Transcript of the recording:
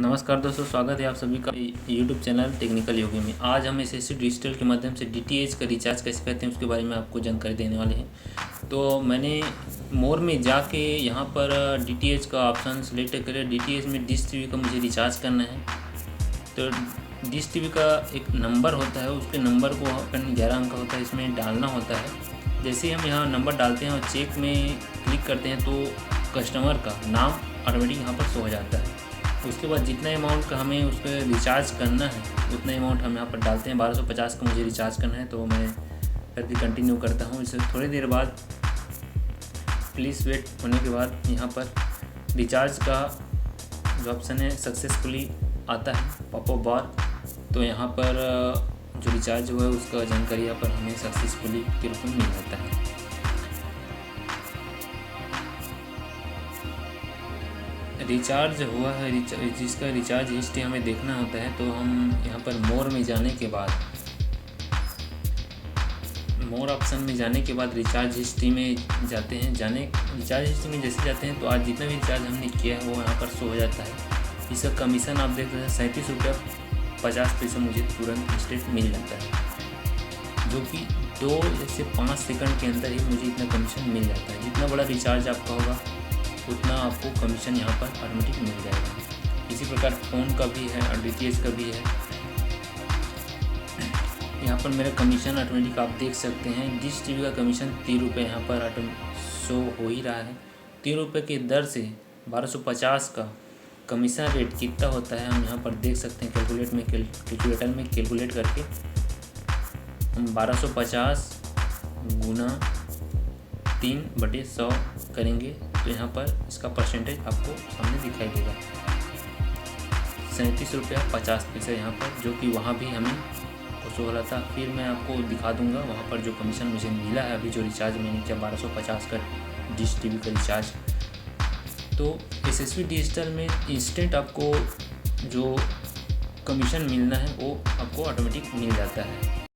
नमस्कार दोस्तों, स्वागत है आप सभी का यूट्यूब चैनल टेक्निकल योगी में। आज हम एसएससी डिजिटल के माध्यम से डीटीएच का रिचार्ज कैसे करते हैं उसके बारे में आपको जानकारी देने वाले हैं। तो मैंने मोर में जाके यहाँ पर डीटीएच का ऑप्शन सेलेक्ट करें। डीटीएच में डिश टीवी का मुझे रिचार्ज करना है। तो डिश टीवी का एक नंबर होता है, उसके नंबर को 11 अंक का होता है, इसमें डालना होता है। जैसे ही हम यहाँ नंबर डालते हैं और चेक में क्लिक करते हैं तो कस्टमर का नाम ऑटोमेटिक यहाँ पर शो हो जाता है। उसके बाद जितना अमाउंट का हमें उस पर रिचार्ज करना है उतना अमाउंट हम यहाँ पर डालते हैं। 1250 का मुझे रिचार्ज करना है, तो मैं करके कंटिन्यू करता हूँ। इससे थोड़ी देर बाद प्लीज़ वेट होने के बाद यहाँ पर रिचार्ज का जो ऑप्शन है सक्सेसफुली आता है पॉपअप बार। तो यहाँ पर जो रिचार्ज हुआ है उसका जानकारी यहाँ पर हमें सक्सेसफुली के रूप में मिल जाता है। रिचार्ज हुआ है, जिसका रिचार्ज हिस्ट्री हमें देखना होता है। तो हम यहाँ पर मोर में जाने के बाद मोर ऑप्शन में जाने के बाद रिचार्ज हिस्ट्री में जाते हैं। रिचार्ज हिस्ट्री में जैसे जाते हैं तो आज जितना भी रिचार्ज हमने किया है वो यहाँ पर शो हो जाता है। इसका कमीशन आप देख रहे हैं 37.50 रुपये मुझे तुरंत इंस्टेंट मिल जाता है, जो कि 2 से 5 सेकंड के अंदर ही मुझे इतना कमीशन मिल जाता है। जितना बड़ा रिचार्ज आपका होगा उतना आपको कमीशन यहाँ पर ऑटोमेटिक मिल जाएगा। इसी प्रकार फ़ोन का भी है और डीटीएच का भी है। यहाँ पर मेरा कमीशन ऑटोमेटिक आप देख सकते हैं। डिश टीवी का कमीशन 3 रुपये यहाँ पर शो हो ही रहा है। 3 रुपये की दर से 1250 का कमीशन रेट कितना होता है हम यहाँ पर देख सकते हैं। कैलकुलेटर में कैलकुलेट करके हम 1250 गुना 3/100 करेंगे तो यहाँ पर इसका परसेंटेज आपको सामने दिखाई देगा। 37.50 रुपये यहाँ पर, जो कि वहाँ भी हमें शो हो रहा था। फिर मैं आपको दिखा दूंगा वहाँ पर जो कमीशन मुझे मिला है अभी जो रिचार्ज मैंने किया 1250 का डिश टीवी का रिचार्ज। तो एसएससी डिजिटल में इंस्टेंट आपको जो कमीशन मिलना है वो आपको ऑटोमेटिक मिल जाता है।